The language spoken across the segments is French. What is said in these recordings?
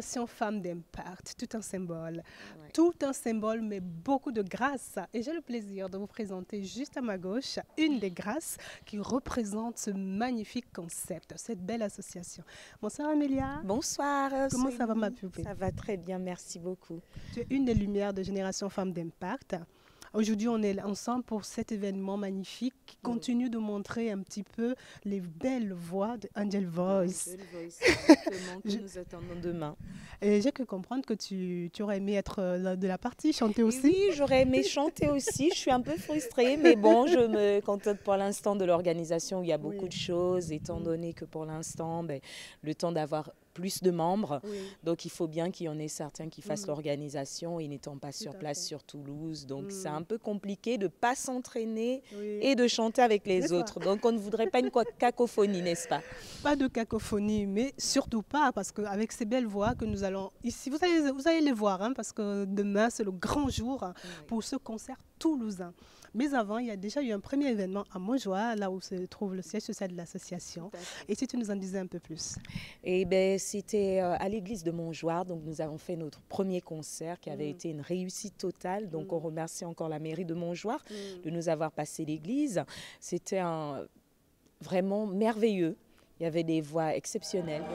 Génération Femme d'Impact, tout un symbole. Ouais. Tout un symbole, mais beaucoup de grâce. Et j'ai le plaisir de vous présenter juste à ma gauche une des grâces qui représente ce magnifique concept, cette belle association. Bonsoir Amélia. Bonsoir. Comment ça va ma Soénie. poupée? Ça va très bien, merci beaucoup. Tu es une des lumières de Génération Femme d'Impact. Aujourd'hui, on est ensemble pour cet événement magnifique qui continue de montrer un petit peu les belles voix de Angel Voice. Angel Voice, exactement, que nous attendons demain. Et j'ai que comprendre que tu aurais aimé être de la partie, chanter Et aussi. oui, j'aurais aimé chanter aussi. Je suis un peu frustrée, mais bon, je me contente pour l'instant de l'organisation où il y a beaucoup de choses, étant donné que pour l'instant, le temps d'avoir plus de membres. Oui. Donc, il faut bien qu'il y en ait certains qui fassent l'organisation et n'étant pas sur place fait. sur Toulouse. Donc, c'est un peu compliqué de ne pas s'entraîner Oui. et de chanter avec les N'est-ce pas? autres. Donc, on ne voudrait pas une cacophonie, n'est-ce pas? Pas de cacophonie, mais surtout pas, parce qu'avec ces belles voix que nous allons ici, vous allez les voir, hein, parce que demain, c'est le grand jour pour ce concert toulousain. Mais avant, il y a déjà eu un premier événement à Montjoie, là où se trouve le siège social de l'association. Et si tu nous en disais un peu plus? Eh bien, c'était à l'église de Montjoie. Donc, nous avons fait notre premier concert qui avait été une réussite totale. Donc, on remercie encore la mairie de Montjoie de nous avoir passé l'église. C'était vraiment merveilleux. Il y avait des voix exceptionnelles.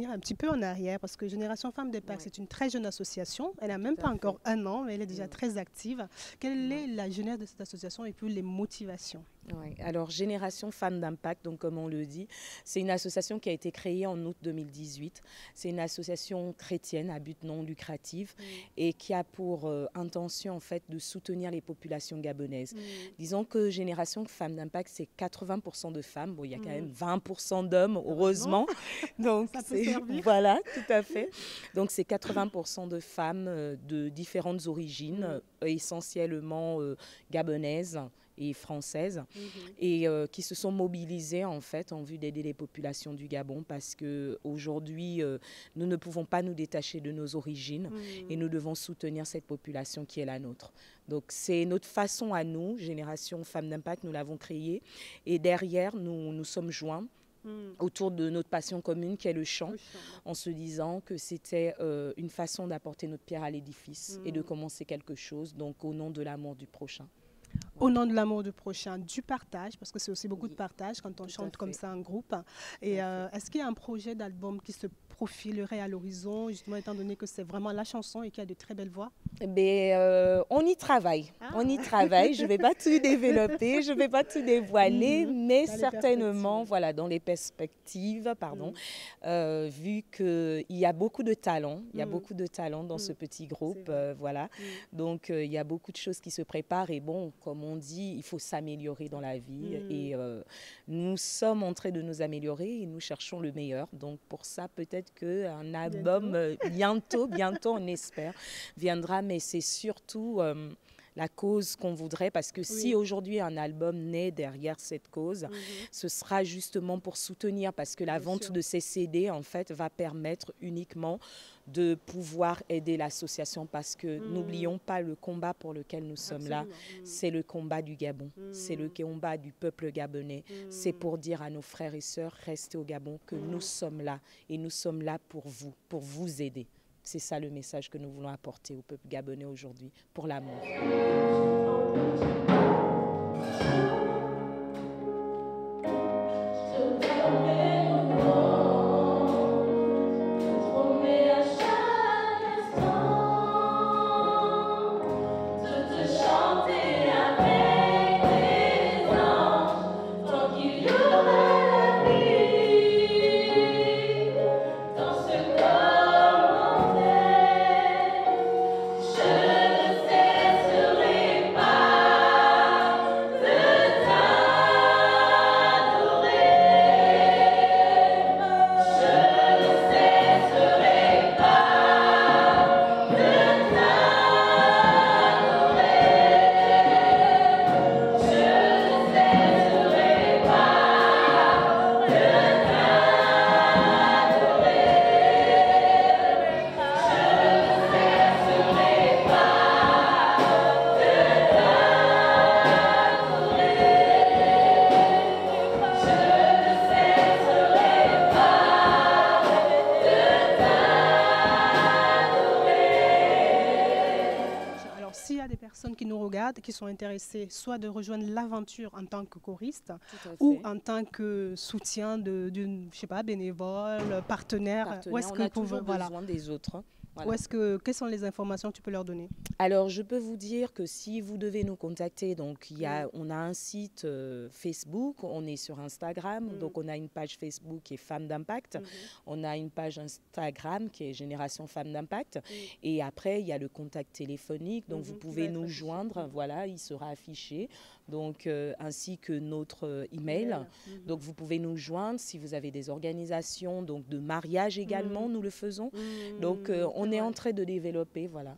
Un petit peu en arrière parce que Génération Femmes d'Impact, c'est une très jeune association. Elle n'a même pas encore un an, mais elle est déjà très active. Quelle est la jeunesse de cette association et puis les motivations? Oui. Alors, Génération Femmes d'Impact, donc comme on le dit, c'est une association qui a été créée en août 2018. C'est une association chrétienne à but non lucratif et qui a pour intention en fait de soutenir les populations gabonaises. Disons que Génération Femmes d'Impact, c'est 80% de femmes. Bon, il y a quand même 20% d'hommes, heureusement. Donc, voilà, tout à fait. Donc, c'est 80% de femmes de différentes origines, essentiellement gabonaises et françaises, et qui se sont mobilisées en fait en vue d'aider les populations du Gabon parce qu'aujourd'hui, nous ne pouvons pas nous détacher de nos origines et nous devons soutenir cette population qui est la nôtre. Donc c'est notre façon à nous, Génération Femmes d'Impact, nous l'avons créée et derrière nous nous sommes joints autour de notre passion commune qui est le chant, en se disant que c'était une façon d'apporter notre pierre à l'édifice et de commencer quelque chose, donc au nom de l'amour du prochain. Au nom de l'amour du prochain, du partage, parce que c'est aussi beaucoup de partage quand on chante comme ça en groupe. Et est-ce qu'il y a un projet d'album qui se profilerait à l'horizon, justement étant donné que c'est vraiment la chanson et qu'il y a de très belles voix? On y travaille. On y travaille. Je ne vais pas tout développer, je ne vais pas tout dévoiler, mais certainement, voilà, dans les perspectives, pardon, vu qu'il y a beaucoup de talent, il y a beaucoup de talent dans ce petit groupe, voilà. Donc, il y a beaucoup de choses qui se préparent et bon, comme on dit, il faut s'améliorer dans la vie et nous sommes en train de nous améliorer et nous cherchons le meilleur. Donc, pour ça, peut-être qu'un album, bientôt, on espère, viendra. Mais c'est surtout la cause qu'on voudrait, parce que si aujourd'hui un album naît derrière cette cause, ce sera justement pour soutenir, parce que la vente de ces CD, en fait, va permettre uniquement de pouvoir aider l'association, parce que n'oublions pas le combat pour lequel nous sommes là, c'est le combat du Gabon, c'est le combat du peuple gabonais, c'est pour dire à nos frères et sœurs, restez au Gabon, que nous sommes là, et nous sommes là pour vous aider. C'est ça le message que nous voulons apporter au peuple gabonais aujourd'hui, pour l'amour. Qui nous regardent, qui sont intéressés soit de rejoindre l'aventure en tant que choriste ou en tant que soutien d'une, je sais pas, bénévole, partenaire. Où est-ce que on a toujours besoin des autres. Voilà. Quelles sont les informations que tu peux leur donner? Alors, je peux vous dire que si vous devez nous contacter, donc on a un site Facebook, on est sur Instagram, donc on a une page Facebook qui est Femmes d'Impact, on a une page Instagram qui est Génération Femmes d'Impact, et après, il y a le contact téléphonique, donc vous pouvez nous joindre, voilà, il sera affiché, donc ainsi que notre email. Donc, vous pouvez nous joindre si vous avez des organisations, donc de mariage également, nous le faisons. Donc, on est en train de développer, voilà,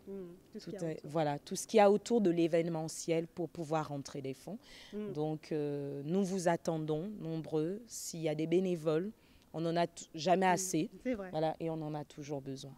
tout ce qu'il y a autour de l'événementiel pour pouvoir rentrer des fonds. Donc, nous vous attendons nombreux. S'il y a des bénévoles, on n'en a jamais assez, voilà, et on en a toujours besoin.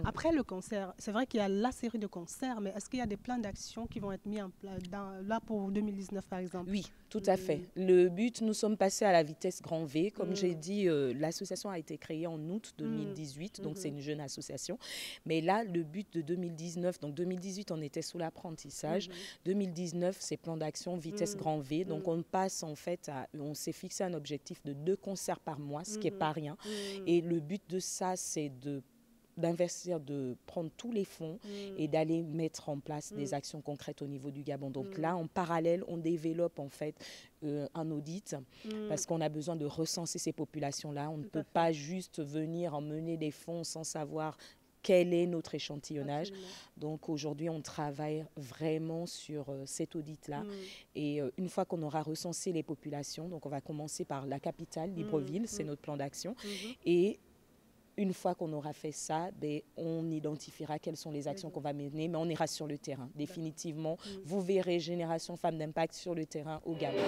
Après le concert, c'est vrai qu'il y a la série de concerts, mais est-ce qu'il y a des plans d'action qui vont être mis en place là pour 2019 par exemple? Oui, tout à fait. Le but, nous sommes passés à la vitesse grand V. Comme j'ai dit, l'association a été créée en août 2018, donc c'est une jeune association. Mais là, le but de 2019, donc 2018, on était sous l'apprentissage. 2019, c'est plan d'action vitesse grand V. Donc on passe en fait on s'est fixé un objectif de 2 concerts par mois, ce qui n'est pas rien. Et le but de ça, c'est d'investir, de prendre tous les fonds et d'aller mettre en place des actions concrètes au niveau du Gabon. Donc là, en parallèle, on développe en fait un audit parce qu'on a besoin de recenser ces populations-là. On ne peut pas juste venir emmener des fonds sans savoir quel est notre échantillonnage. Donc aujourd'hui, on travaille vraiment sur cet audit-là. Et une fois qu'on aura recensé les populations, donc on va commencer par la capitale, Libreville, c'est notre plan d'action. Et une fois qu'on aura fait ça, on identifiera quelles sont les actions qu'on va mener, mais on ira sur le terrain. Définitivement, vous verrez Génération Femmes d'Impact sur le terrain au Gabon.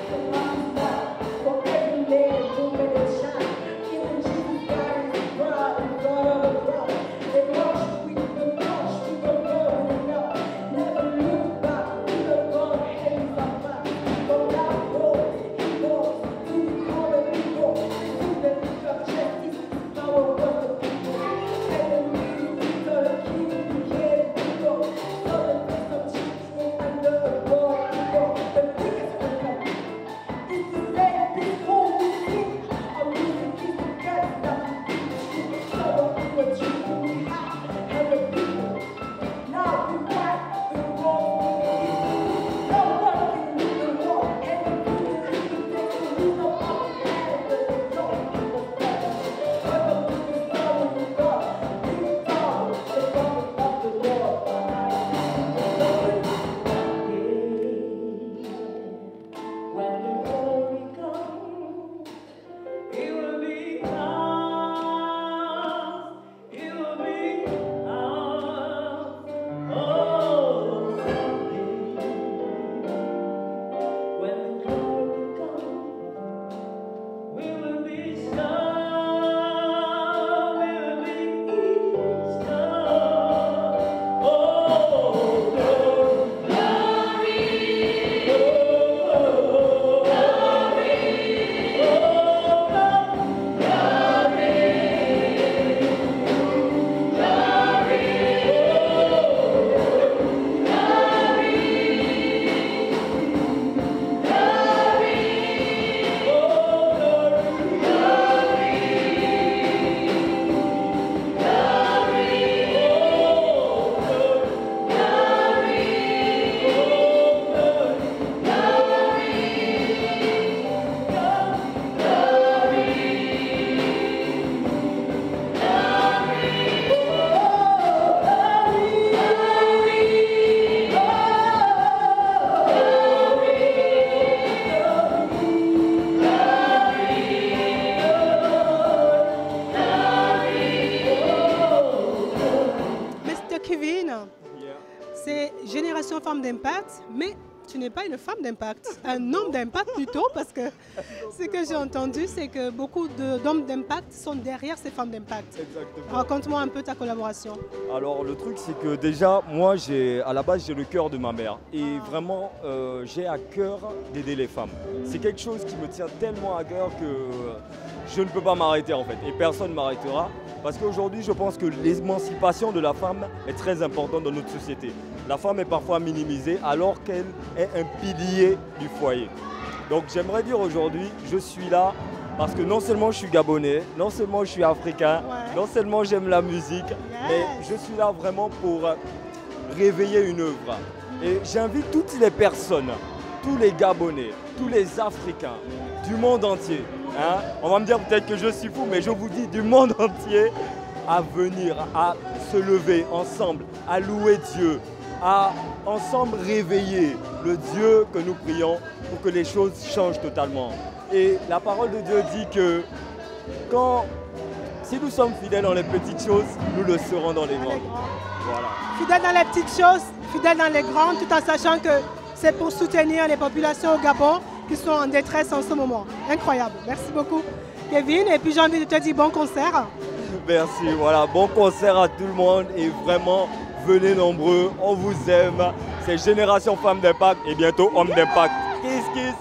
d'impact, mais tu n'es pas une femme d'impact, un homme d'impact plutôt, parce que ce que j'ai entendu, c'est que beaucoup d'hommes d'impact sont derrière ces femmes d'impact. Exactement. Raconte-moi un peu ta collaboration. Alors le truc c'est que déjà moi à la base j'ai le cœur de ma mère et vraiment j'ai à cœur d'aider les femmes. C'est quelque chose qui me tient tellement à cœur que je ne peux pas m'arrêter en fait et personne ne m'arrêtera parce qu'aujourd'hui je pense que l'émancipation de la femme est très importante dans notre société. La femme est parfois minimisée alors qu'elle est un pilier du foyer. Donc j'aimerais dire aujourd'hui je suis là parce que non seulement je suis gabonais, non seulement je suis africain, non seulement j'aime la musique, mais je suis là vraiment pour réveiller une œuvre. Et j'invite toutes les personnes, tous les Gabonais, tous les Africains du monde entier, hein, on va me dire peut-être que je suis fou, mais je vous dis du monde entier, à venir, à se lever ensemble, à louer Dieu, à ensemble réveiller le Dieu que nous prions pour que les choses changent totalement. Et la parole de Dieu dit que si nous sommes fidèles dans les petites choses, nous le serons dans les grandes. Voilà. Fidèles dans les petites choses, fidèles dans les grandes, tout en sachant que c'est pour soutenir les populations au Gabon qui sont en détresse en ce moment. Incroyable. Merci beaucoup, Kevin. Et puis j'ai envie de te dire bon concert. Merci. Voilà, bon concert à tout le monde et vraiment, venez nombreux. On vous aime. C'est Génération Femmes d'Impact et bientôt Hommes d'Impact. Kiss, kiss.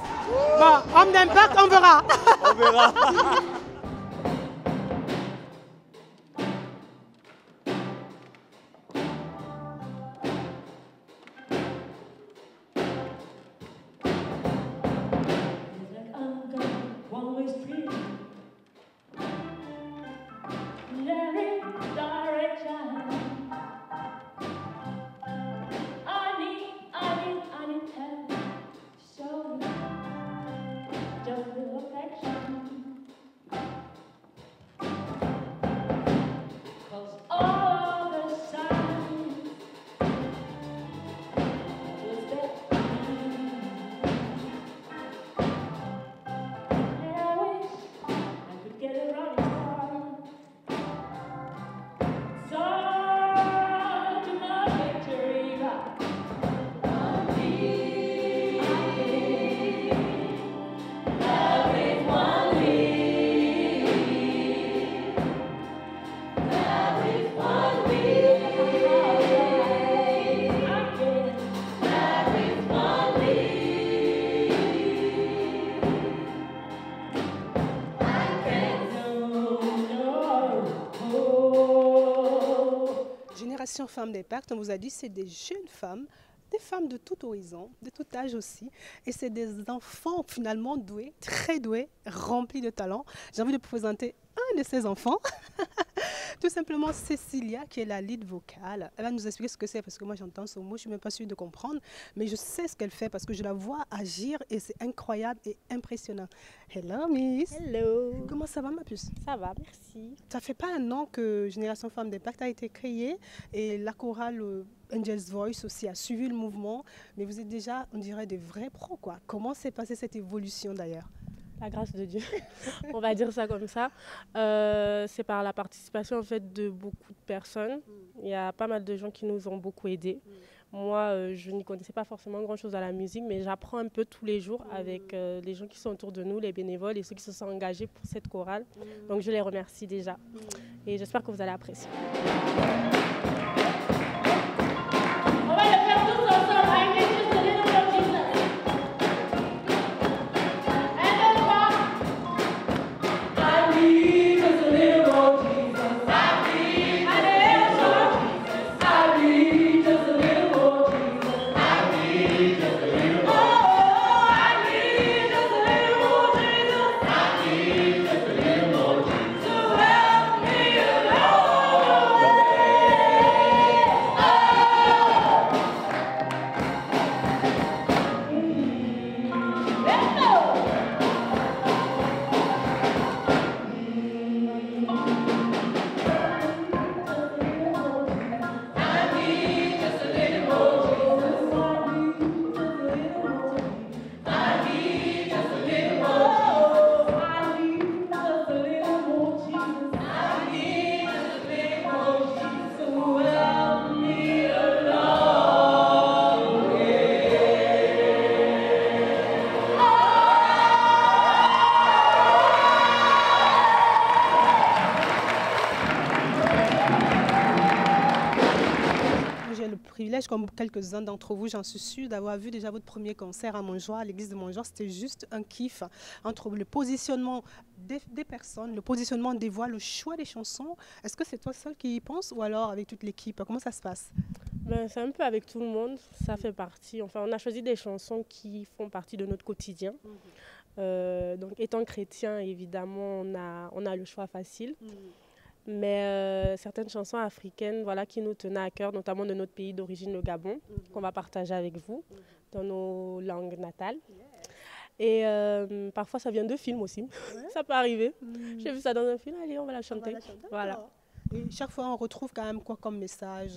Bon, homme d'impact, on verra. On verra. Génération Femmes d'Impact, on vous a dit, c'est des jeunes femmes, des femmes de tout horizon, de tout âge aussi. Et c'est des enfants finalement doués, très doués, remplis de talent. J'ai envie de vous présenter un de ces enfants. Tout simplement Cécilia, qui est la lead vocale. Elle va nous expliquer ce que c'est, parce que moi j'entends ce mot, je ne suis même pas sûre de comprendre, mais je sais ce qu'elle fait parce que je la vois agir et c'est incroyable et impressionnant. Hello Miss. Hello. Comment ça va ma puce? Ça va, merci. Ça fait pas un an que Génération Femmes d'Impact a été créée et la chorale Angel's Voice aussi a suivi le mouvement, mais vous êtes déjà, on dirait, des vrais pros quoi. Comment s'est passée cette évolution d'ailleurs? La grâce de Dieu, on va dire ça comme ça. C'est par la participation en fait de beaucoup de personnes. Il y a pas mal de gens qui nous ont beaucoup aidés. Moi, je n'y connaissais pas forcément grand-chose à la musique, mais j'apprends un peu tous les jours avec les gens qui sont autour de nous, les bénévoles et ceux qui se sont engagés pour cette chorale. Donc je les remercie déjà et j'espère que vous allez apprécier. On va le faire tous ensemble. comme quelques-uns d'entre vous, j'en suis sûre, d'avoir vu déjà votre premier concert à Montjoie, à l'église de Montjoie. C'était juste un kiff entre le positionnement des personnes, le positionnement des voix, le choix des chansons. Est-ce que c'est toi seul qui y pense ou alors avec toute l'équipe? Comment ça se passe? Ben, c'est un peu avec tout le monde, ça fait partie. Enfin, on a choisi des chansons qui font partie de notre quotidien. Donc, étant chrétien, évidemment, on a le choix facile. Mais certaines chansons africaines, voilà, qui nous tenaient à cœur, notamment de notre pays d'origine, le Gabon, qu'on va partager avec vous dans nos langues natales. Et parfois, ça vient de films aussi. Ça peut arriver. J'ai vu ça dans un film, allez, on va la chanter. Voilà. Et chaque fois, on retrouve quand même quoi comme message?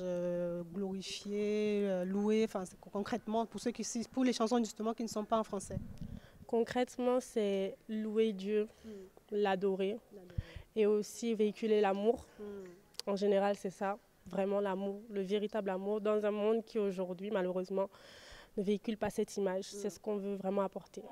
Glorifier, louer, enfin, concrètement, pour les chansons justement qui ne sont pas en français. Concrètement, c'est louer Dieu, l'adorer et aussi véhiculer l'amour. En général, c'est ça, vraiment l'amour, le véritable amour dans un monde qui aujourd'hui, malheureusement, ne véhicule pas cette image. C'est ce qu'on veut vraiment apporter.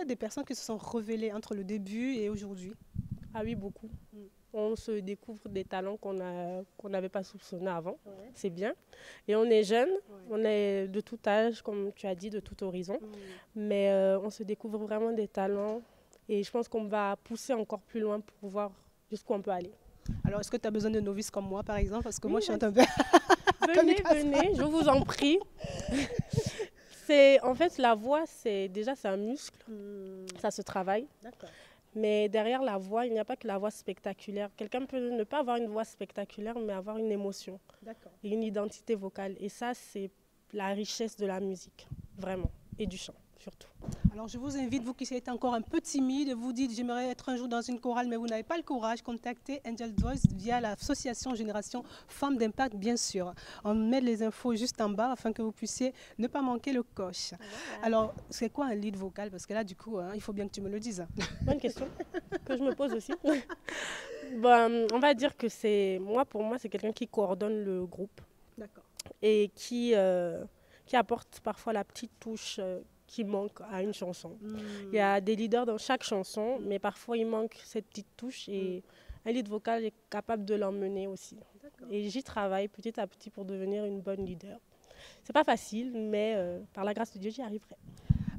Des personnes qui se sont révélées entre le début et aujourd'hui? Ah oui, beaucoup. On se découvre des talents qu'on n'avait pas soupçonnés avant. C'est bien. Et on est jeunes, on est de tout âge, comme tu as dit, de tout horizon. Mais on se découvre vraiment des talents et je pense qu'on va pousser encore plus loin pour voir jusqu'où on peut aller. Alors, est-ce que tu as besoin de novices comme moi, par exemple? Parce que moi, je chante un peu. Venez, je vous en prie. En fait, la voix, c'est un muscle, ça se travaille. Mais derrière la voix, il n'y a pas que la voix spectaculaire. Quelqu'un peut ne pas avoir une voix spectaculaire, mais avoir une émotion et une identité vocale. Et ça, c'est la richesse de la musique, vraiment, et du chant, surtout. Alors, je vous invite, vous qui êtes encore un peu timide, vous dites j'aimerais être un jour dans une chorale, mais vous n'avez pas le courage, contactez Angel Voice via l'association Génération Femmes d'Impact, bien sûr. On met les infos juste en bas afin que vous puissiez ne pas manquer le coche. Voilà. Alors, c'est quoi un lead vocal? Parce que là, du coup, il faut bien que tu me le dises. Bonne question que je me pose aussi. Bon, on va dire que pour moi, c'est quelqu'un qui coordonne le groupe. D'accord. Et qui apporte parfois la petite touche qui manque à une chanson. Il y a des leaders dans chaque chanson, mais parfois il manque cette petite touche et un lead vocal est capable de l'emmener aussi. Et j'y travaille petit à petit pour devenir une bonne leader. C'est pas facile, mais par la grâce de Dieu, j'y arriverai.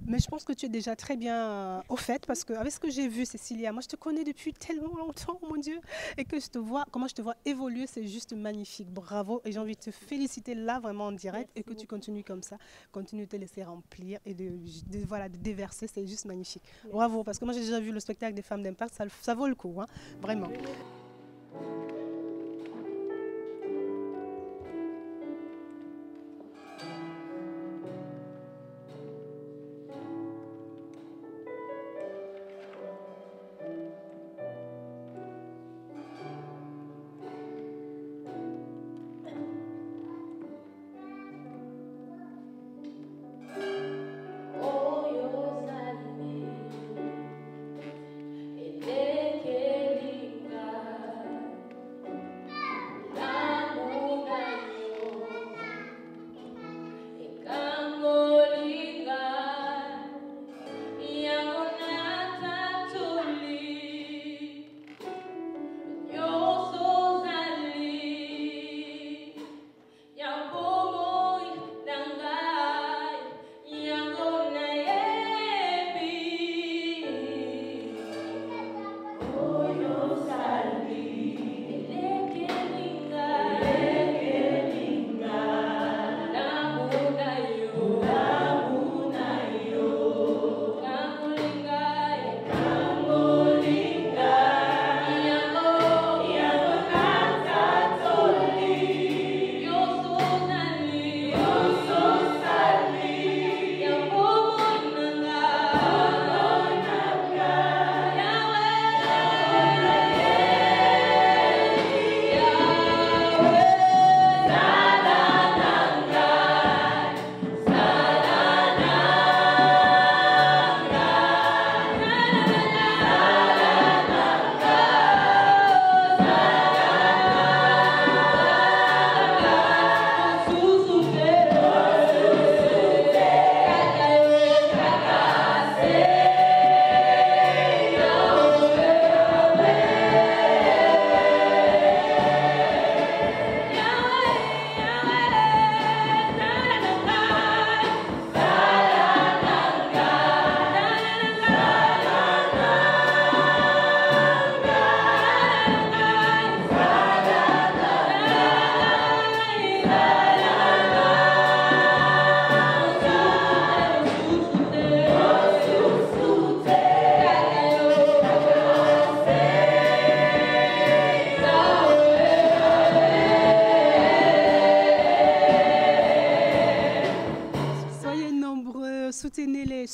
Mais je pense que tu es déjà très bien au fait, parce qu'avec ce que j'ai vu, Cécilia, moi je te connais depuis tellement longtemps, mon Dieu, et que comment je te vois évoluer, c'est juste magnifique. Bravo, et j'ai envie de te féliciter là vraiment en direct. Merci et que beaucoup. Tu continues comme ça, continue de te laisser remplir et de déverser, c'est juste magnifique. Merci. Bravo, parce que moi j'ai déjà vu le spectacle des Femmes d'Impact, ça vaut le coup, hein, vraiment. Thank you.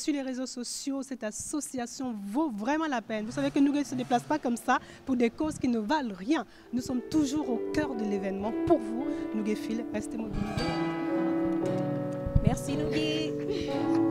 sur les réseaux sociaux. Cette association vaut vraiment la peine. Vous savez que nous ne se déplace pas comme ça pour des causes qui ne valent rien. Nous sommes toujours au cœur de l'événement. Pour vous, Nougué Fil, restez mobilisés. Merci Nougui.